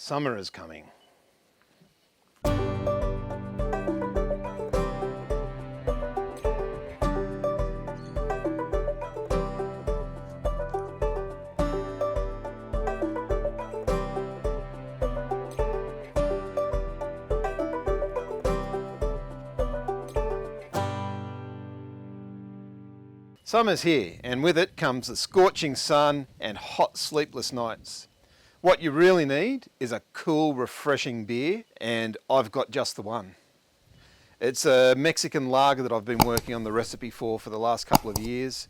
Summer is coming. Summer's here, and with it comes the scorching sun and hot, sleepless nights. What you really need is a cool, refreshing beer, and I've got just the one. It's a Mexican lager that I've been working on the recipe for the last couple of years.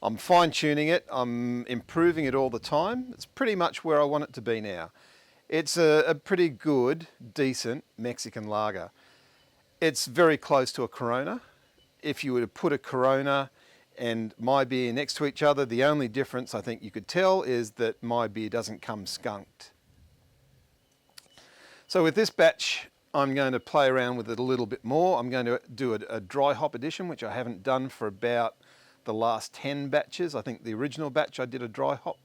I'm fine-tuning it, I'm improving it all the time. It's pretty much where I want it to be now. It's a pretty good, decent Mexican lager. It's very close to a Corona. If you were to put a Corona and my beer next to each other, the only difference I think you could tell is that my beer doesn't come skunked. So with this batch, I'm going to play around with it a little bit more. I'm going to do a dry hop edition, which I haven't done for about the last 10 batches. I think the original batch I did a dry hop,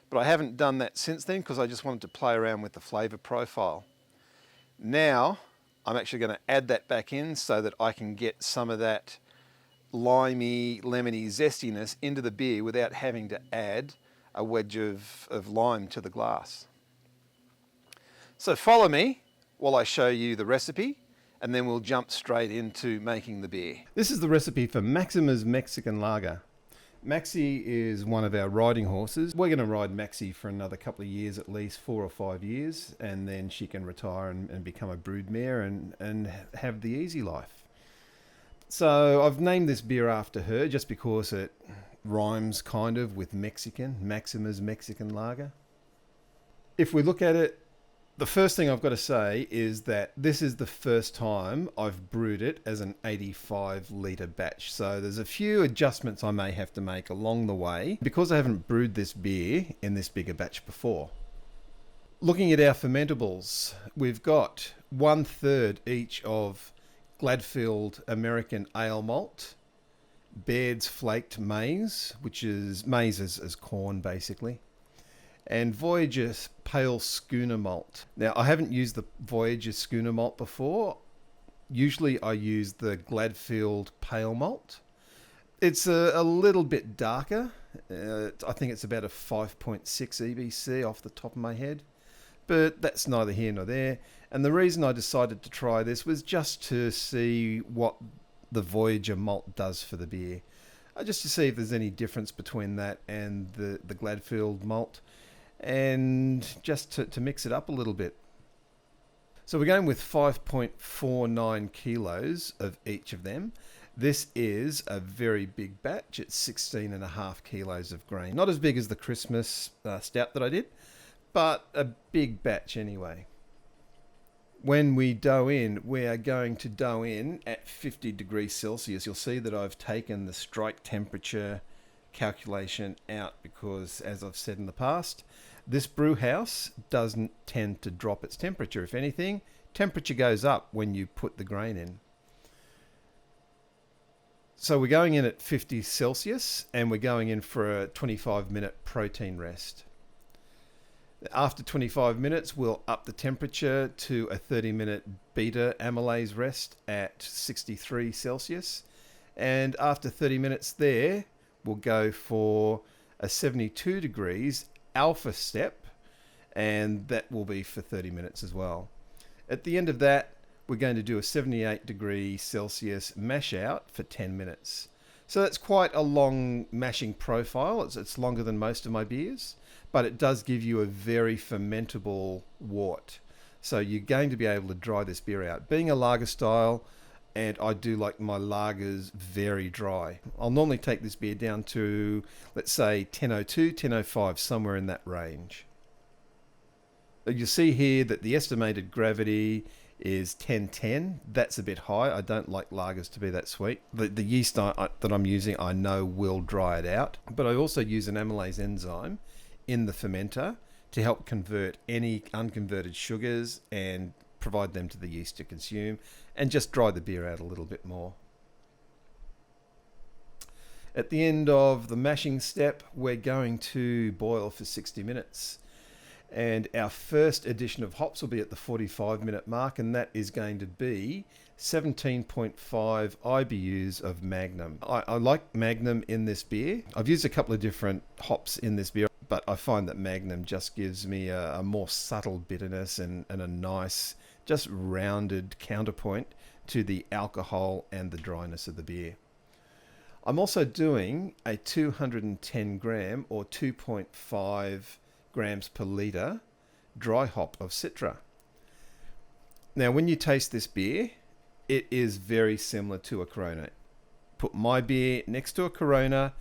but I haven't done that since then because I just wanted to play around with the flavour profile. Now, I'm actually going to add that back in so that I can get some of that limey, lemony zestiness into the beer without having to add a wedge of lime to the glass. So follow me while I show you the recipe, and then we'll jump straight into making the beer. This is the recipe for Maxima's Mexican Lager. Maxi is one of our riding horses. We're going to ride Maxi for another couple of years, at least 4 or 5 years, and then she can retire and become a broodmare and have the easy life. So I've named this beer after her just because it rhymes kind of with Mexican, Maxima's Mexican Lager. If we look at it, the first thing I've got to say is that this is the first time I've brewed it as an 85 litre batch. So there's a few adjustments I may have to make along the way because I haven't brewed this beer in this bigger batch before. Looking at our fermentables, we've got 1/3 each of Gladfield American Ale Malt, Baird's Flaked Maize, which is maize as corn basically, and Voyager Pale Schooner Malt. Now I haven't used the Voyager Schooner Malt before. Usually I use the Gladfield Pale Malt. It's a little bit darker. I think it's about a 5.6 EBC off the top of my head. But that's neither here nor there. And the reason I decided to try this was just to see what the Voyager malt does for the beer. Just to see if there's any difference between that and the Gladfield malt. And just to mix it up a little bit. So we're going with 5.49 kilos of each of them. This is a very big batch. It's 16.5 kilos of grain. Not as big as the Christmas stout that I did, but a big batch anyway. When we dough in, we are going to dough in at 50 degrees Celsius. You'll see that I've taken the strike temperature calculation out because, as I've said in the past, this brew house doesn't tend to drop its temperature. If anything, temperature goes up when you put the grain in. So we're going in at 50 Celsius and we're going in for a 25-minute protein rest. After 25 minutes, we'll up the temperature to a 30-minute beta amylase rest at 63 Celsius. And after 30 minutes there, we'll go for a 72 degrees alpha step, and that will be for 30 minutes as well. At the end of that, we're going to do a 78 degree Celsius mash out for 10 minutes. So that's quite a long mashing profile. It's longer than most of my beers, but it does give you a very fermentable wort. So you're going to be able to dry this beer out. Being a lager style, and I do like my lagers very dry. I'll normally take this beer down to, let's say, 1002, 1005, somewhere in that range. You see here that the estimated gravity is 1010. That's a bit high. I don't like lagers to be that sweet. The yeast that I'm using, I know will dry it out. But I also use an amylase enzyme in the fermenter to help convert any unconverted sugars and provide them to the yeast to consume and just dry the beer out a little bit more. At the end of the mashing step, we're going to boil for 60 minutes. And our first addition of hops will be at the 45-minute mark, and that is going to be 17.5 IBUs of Magnum. I like Magnum in this beer. I've used a couple of different hops in this beer, but I find that Magnum just gives me a more subtle bitterness and a nice, just rounded counterpoint to the alcohol and the dryness of the beer. I'm also doing a 210 gram or 2.5 grams per litre dry hop of Citra. Now, when you taste this beer, it is very similar to a Corona. Put my beer next to a Corona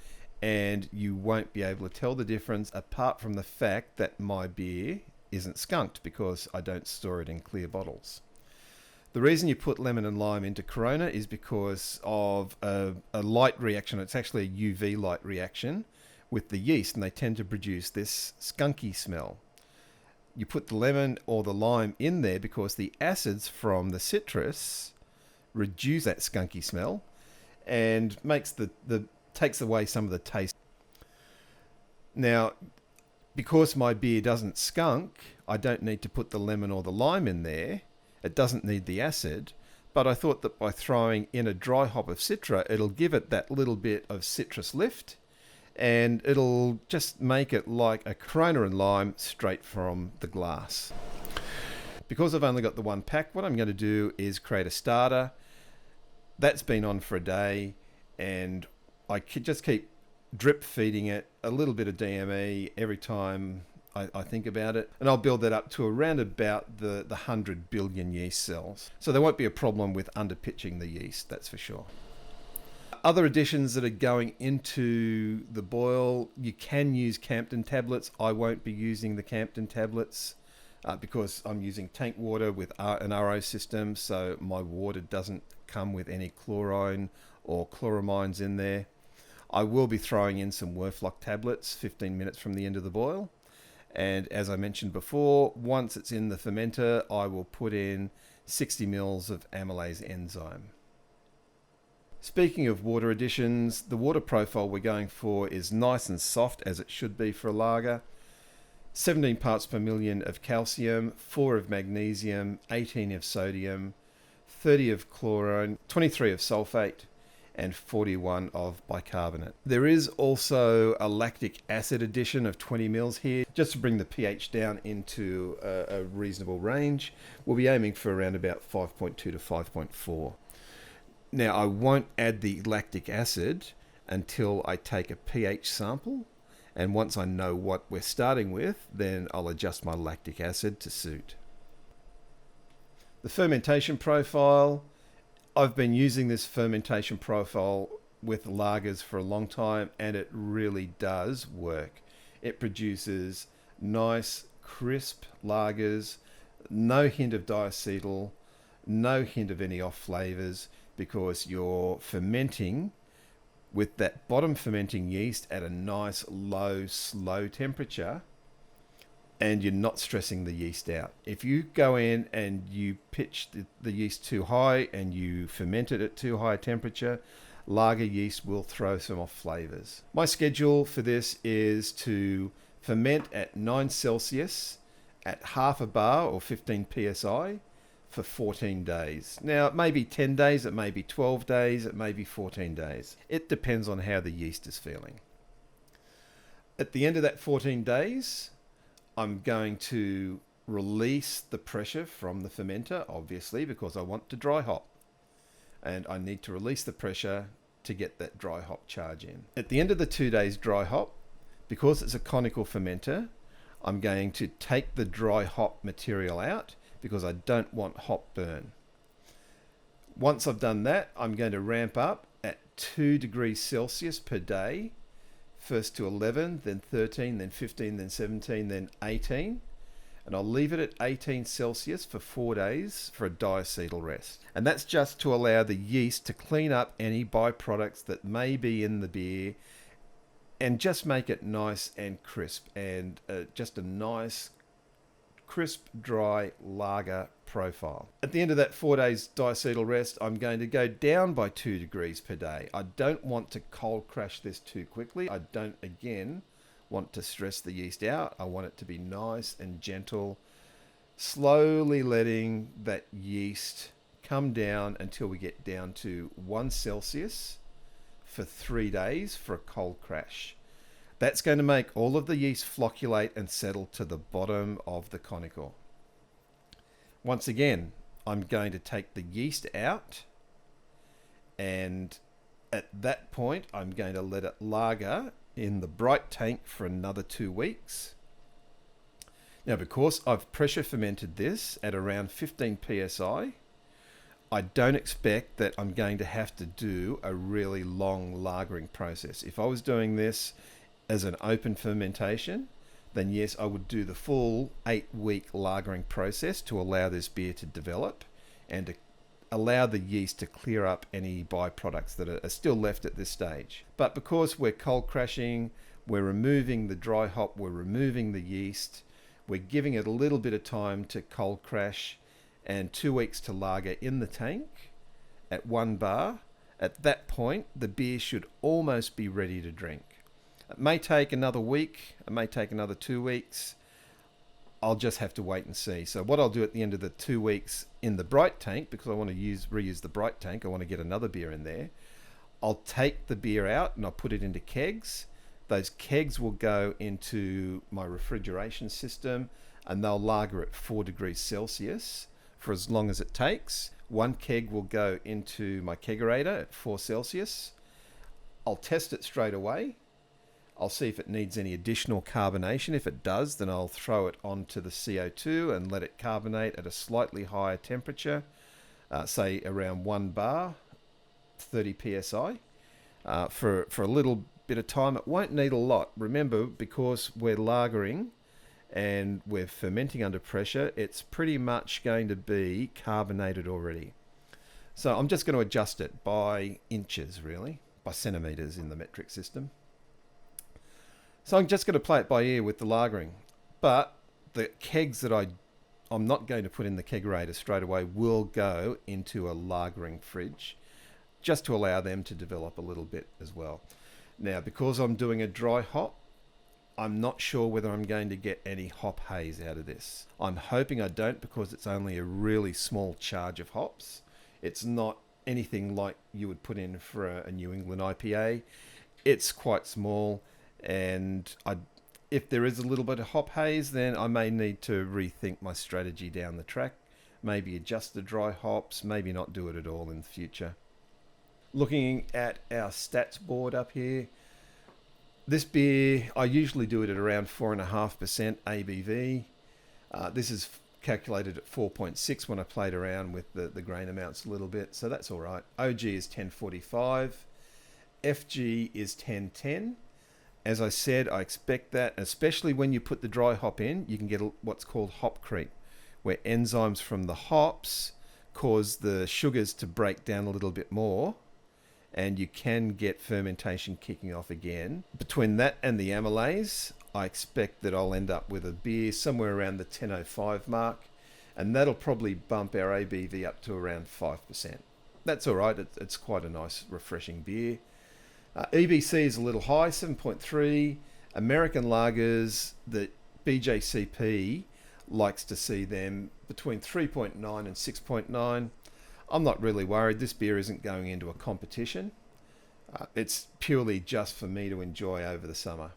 and you won't be able to tell the difference, apart from the fact that my beer isn't skunked because I don't store it in clear bottles. The reason you put lemon and lime into Corona is because of a light reaction. It's actually a UV light reaction with the yeast, and they tend to produce this skunky smell. You put the lemon or the lime in there because the acids from the citrus reduce that skunky smell and makes takes away some of the taste. Now, because my beer doesn't skunk, I don't need to put the lemon or the lime in there. It doesn't need the acid, but I thought that by throwing in a dry hop of Citra, it'll give it that little bit of citrus lift, and it'll just make it like a Corona and lime straight from the glass. Because I've only got the one pack, what I'm going to do is create a starter. That's been on for a day, and I could just keep drip feeding it a little bit of DME every time I think about it, and I'll build that up to around about the 100 billion yeast cells. So there won't be a problem with underpitching the yeast, that's for sure. Other additions that are going into the boil, you can use Campden tablets. I won't be using the Campden tablets because I'm using tank water with an RO system, so my water doesn't come with any chlorine or chloramines in there. I will be throwing in some Werflock tablets 15 minutes from the end of the boil. And as I mentioned before, once it's in the fermenter, I will put in 60 mils of amylase enzyme. Speaking of water additions, the water profile we're going for is nice and soft, as it should be for a lager. 17 parts per million of calcium, 4 of magnesium, 18 of sodium, 30 of chlorine, 23 of sulfate, and 41 of bicarbonate. There is also a lactic acid addition of 20 mils here, just to bring the pH down into a reasonable range. We'll be aiming for around about 5.2 to 5.4. Now, I won't add the lactic acid until I take a pH sample, and once I know what we're starting with, then I'll adjust my lactic acid to suit. The fermentation profile, I've been using this fermentation profile with lagers for a long time, and it really does work. It produces nice, crisp lagers, no hint of diacetyl, no hint of any off flavors, because you're fermenting with that bottom fermenting yeast at a nice, low, slow temperature, and you're not stressing the yeast out. If you go in and you pitch the yeast too high and you ferment it at too high a temperature, lager yeast will throw some off flavors. My schedule for this is to ferment at 9 Celsius at half a bar or 15 psi for 14 days. Now, it may be 10 days, it may be 12 days, it may be 14 days. It depends on how the yeast is feeling. At the end of that 14 days, I'm going to release the pressure from the fermenter, obviously, because I want to dry hop. And I need to release the pressure to get that dry hop charge in. At the end of the 2 days dry hop, because it's a conical fermenter, I'm going to take the dry hop material out because I don't want hop burn. Once I've done that, I'm going to ramp up at 2 degrees Celsius per day, first to 11, then 13, then 15, then 17, then 18. And I'll leave it at 18 Celsius for 4 days for a diacetyl rest. And that's just to allow the yeast to clean up any byproducts that may be in the beer and just make it nice and crisp, and just a nice, crisp, dry lager profile. At the end of that 4 days diacetyl rest, I'm going to go down by 2 degrees per day. I don't want to cold crash this too quickly. I don't, again, want to stress the yeast out. I want it to be nice and gentle, slowly letting that yeast come down until we get down to 1 Celsius for 3 days for a cold crash. That's going to make all of the yeast flocculate and settle to the bottom of the conical. Once again, I'm going to take the yeast out, and at that point I'm going to let it lager in the bright tank for another 2 weeks. Now, because I've pressure fermented this at around 15 psi, I don't expect that I'm going to have to do a really long lagering process. If I was doing this as an open fermentation, then yes, I would do the full 8-week lagering process to allow this beer to develop and to allow the yeast to clear up any byproducts that are still left at this stage. But because we're cold crashing, we're removing the dry hop, we're removing the yeast, we're giving it a little bit of time to cold crash and 2 weeks to lager in the tank at 1 bar. At that point, the beer should almost be ready to drink. It may take another week, it may take another 2 weeks. I'll just have to wait and see. So what I'll do at the end of the 2 weeks in the bright tank, because I want to reuse the bright tank, I want to get another beer in there, I'll take the beer out and I'll put it into kegs. Those kegs will go into my refrigeration system and they'll lager at 4 degrees Celsius for as long as it takes. 1 keg will go into my kegerator at 4 Celsius. I'll test it straight away. I'll see if it needs any additional carbonation. If it does, then I'll throw it onto the CO2 and let it carbonate at a slightly higher temperature, say around 1 bar, 30 psi, for a little bit of time. It won't need a lot. Remember, because we're lagering and we're fermenting under pressure, it's pretty much going to be carbonated already. So I'm just going to adjust it by inches, really, by centimeters in the metric system. So I'm just going to play it by ear with the lagering. But the kegs that I'm not going to put in the kegerator straight away will go into a lagering fridge, just to allow them to develop a little bit as well. Now, because I'm doing a dry hop, I'm not sure whether I'm going to get any hop haze out of this. I'm hoping I don't, because it's only a really small charge of hops. It's not anything like you would put in for a New England IPA. It's quite small, and if there is a little bit of hop haze, then I may need to rethink my strategy down the track. Maybe adjust the dry hops, maybe not do it at all in the future. Looking at our stats board up here, this beer, I usually do it at around 4.5% ABV. This is calculated at 4.6 when I played around with the grain amounts a little bit, so that's all right. OG is 1045, FG is 1010. As I said, I expect that, especially when you put the dry hop in, you can get what's called hop creep, where enzymes from the hops cause the sugars to break down a little bit more, and you can get fermentation kicking off again. Between that and the amylase, I expect that I'll end up with a beer somewhere around the 10.05 mark, and that'll probably bump our ABV up to around 5%. That's all right, it's quite a nice, refreshing beer. EBC is a little high, 7.3. American lagers, the BJCP likes to see them between 3.9 and 6.9. I'm not really worried. This beer isn't going into a competition. It's purely just for me to enjoy over the summer.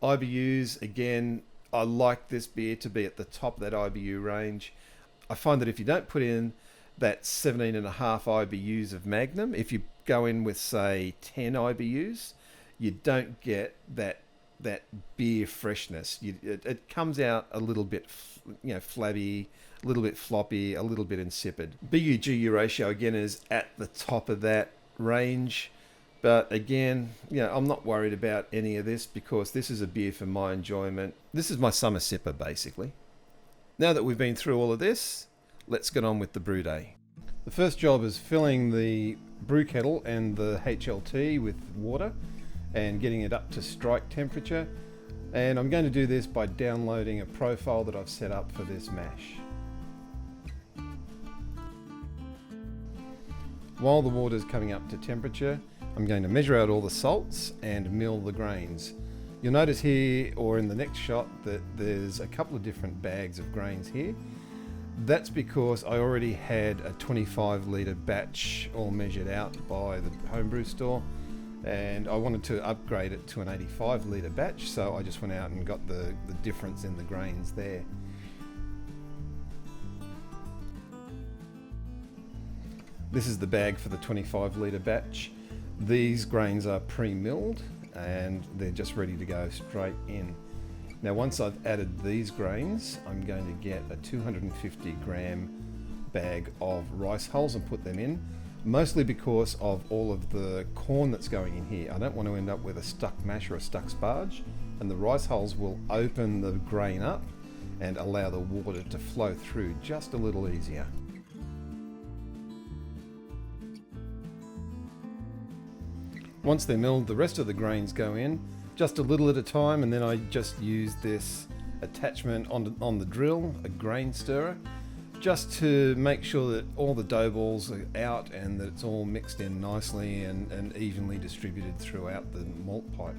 IBUs, again, I like this beer to be at the top of that IBU range. I find that if you don't put in that 17.5 IBUs of Magnum, if you go in with, say, 10 IBUs, you don't get that beer freshness. It comes out a little bit, flabby, a little bit floppy, a little bit insipid. BU-GU ratio, again, is at the top of that range. But again, I'm not worried about any of this, because this is a beer for my enjoyment. This is my summer sipper, basically. Now that we've been through all of this, let's get on with the brew day. The first job is filling the brew kettle and the HLT with water and getting it up to strike temperature. And I'm going to do this by downloading a profile that I've set up for this mash. While the water's coming up to temperature, I'm going to measure out all the salts and mill the grains. You'll notice here, or in the next shot, that there's a couple of different bags of grains here. That's because I already had a 25 litre batch all measured out by the homebrew store, and I wanted to upgrade it to an 85 litre batch, so I just went out and got the difference in the grains there. This is the bag for the 25 litre batch. These grains are pre-milled and they're just ready to go straight in. Now once I've added these grains, I'm going to get a 250 gram bag of rice hulls and put them in, mostly because of all of the corn that's going in here. I don't want to end up with a stuck mash or a stuck sparge, and the rice hulls will open the grain up and allow the water to flow through just a little easier. Once they're milled, the rest of the grains go in, just a little at a time, and then I just use this attachment on the drill, a grain stirrer, just to make sure that all the dough balls are out and that it's all mixed in nicely and evenly distributed throughout the malt pipe.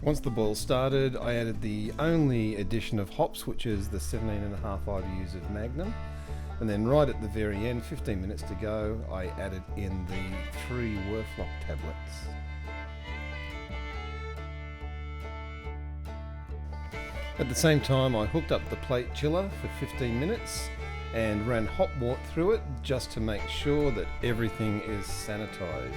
Once the boil started, I added the only addition of hops, which is the 17.5 IBUs of Magnum. And then right at the very end, 15 minutes to go, I added in the 3 Werflock tablets. At the same time, I hooked up the plate chiller for 15 minutes and ran hot water through it just to make sure that everything is sanitized.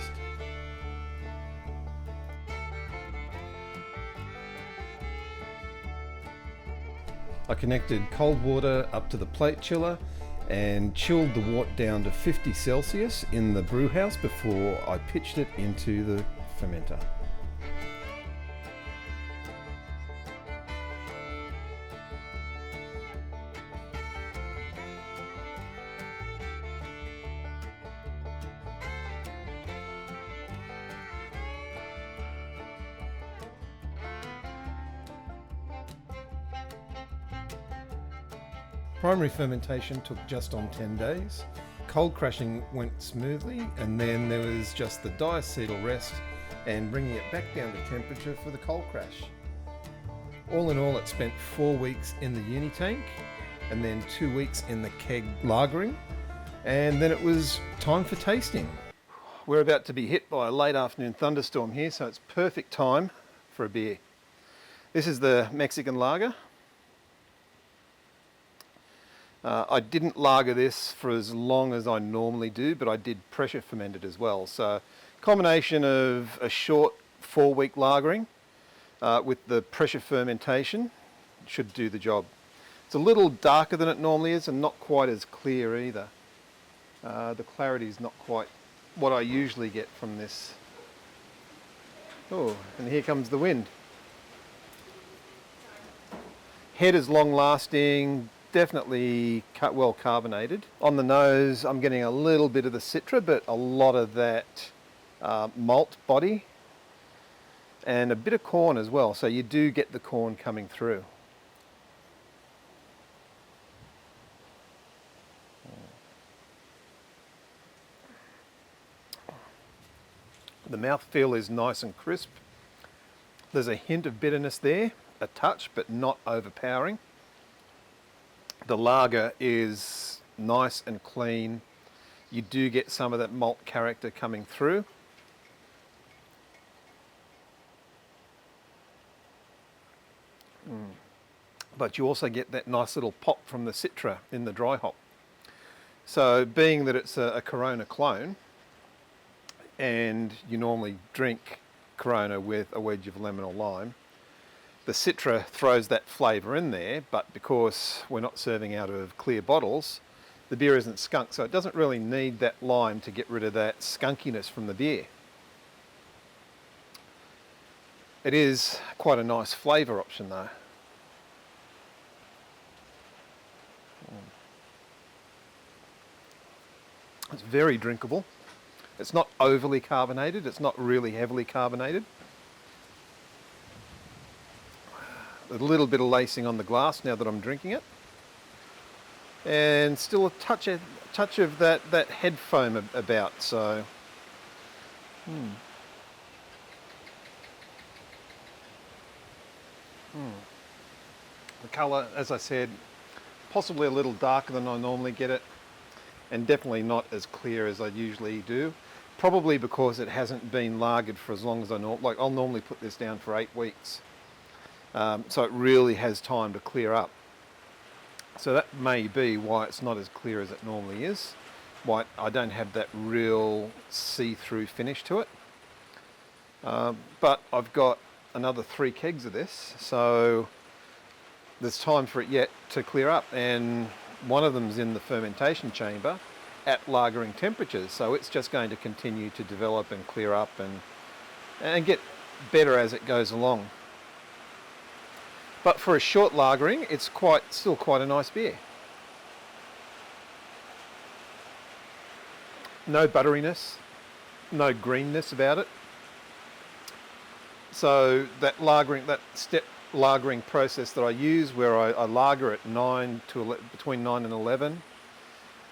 I connected cold water up to the plate chiller and chilled the wort down to 50 Celsius in the brew house before I pitched it into the fermenter. Primary fermentation took just on 10 days. Cold crashing went smoothly, and then there was just the diacetyl rest and bringing it back down to temperature for the cold crash. All in all, it spent 4 weeks in the uni tank and then 2 weeks in the keg lagering, and then it was time for tasting. We're about to be hit by a late afternoon thunderstorm here, so it's perfect time for a beer. This is the Mexican lager. I didn't lager this for as long as I normally do, but I did pressure ferment it as well. So combination of a short 4-week lagering with the pressure fermentation should do the job. It's a little darker than it normally is and not quite as clear either. The clarity is not quite what I usually get from this. Oh, and here comes the wind. Head is long lasting, definitely well carbonated. On the nose, I'm getting a little bit of the Citra, but a lot of that malt body and a bit of corn as well. So you do get the corn coming through. The mouthfeel is nice and crisp. There's a hint of bitterness there, a touch, but not overpowering. The lager is nice and clean. You do get some of that malt character coming through. But you also get that nice little pop from the Citra in the dry hop. So being that it's a Corona clone, and you normally drink Corona with a wedge of lemon or lime, the Citra throws that flavour in there, but because we're not serving out of clear bottles, the beer isn't skunked, so it doesn't really need that lime to get rid of that skunkiness from the beer. It is quite a nice flavour option though. It's very drinkable. It's not overly carbonated, it's not really heavily carbonated. A little bit of lacing on the glass now that I'm drinking it. And still a touch of that head foam about, so The colour, as I said, possibly a little darker than I normally get it, and definitely not as clear as I usually do. Probably because it hasn't been lagered for as long as I normally, like I'll normally put this down for 8 weeks. So it really has time to clear up. So that may be why it's not as clear as it normally is. Why I don't have that real see-through finish to it. But I've got another 3 kegs of this, so there's time for it yet to clear up. And one of them's in the fermentation chamber at lagering temperatures, so it's just going to continue to develop and clear up and get better as it goes along. But for a short lagering, it's still quite a nice beer. No butteriness, no greenness about it. So that step lagering process that I use, where I lager at between 9 and 11,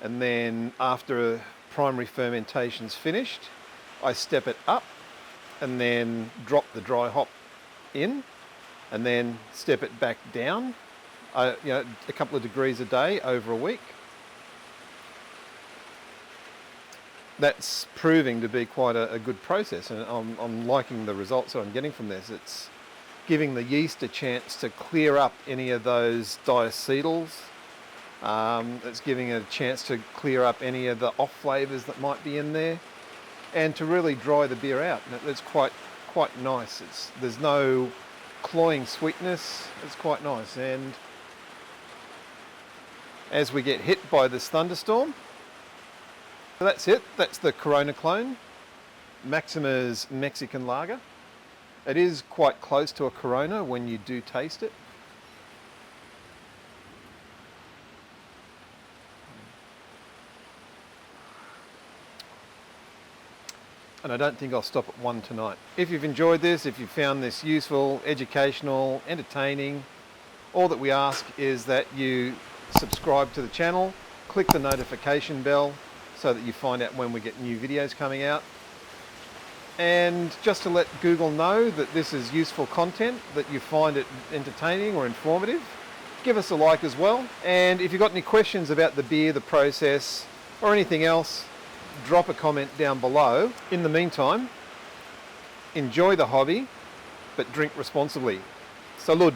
and then after primary fermentation's finished, I step it up and then drop the dry hop in, and then step it back down, a couple of degrees a day over a week. That's proving to be quite a good process, and I'm liking the results that I'm getting from this. It's giving the yeast a chance to clear up any of those diacetals. It's giving it a chance to clear up any of the off flavours that might be in there, and to really dry the beer out. And it's quite nice. There's no cloying sweetness. It's quite nice. And as we get hit by this thunderstorm, so that's it. That's the Corona clone, Maxima's Mexican Lager. It is quite close to a Corona when you do taste it. And I don't think I'll stop at 1 tonight. If you've enjoyed this, if you found this useful, educational, entertaining, all that we ask is that you subscribe to the channel, click the notification bell so that you find out when we get new videos coming out. And just to let Google know that this is useful content, that you find it entertaining or informative, give us a like as well. And if you've got any questions about the beer, the process, or anything else, drop a comment down below. In the meantime, enjoy the hobby, but drink responsibly. Salud.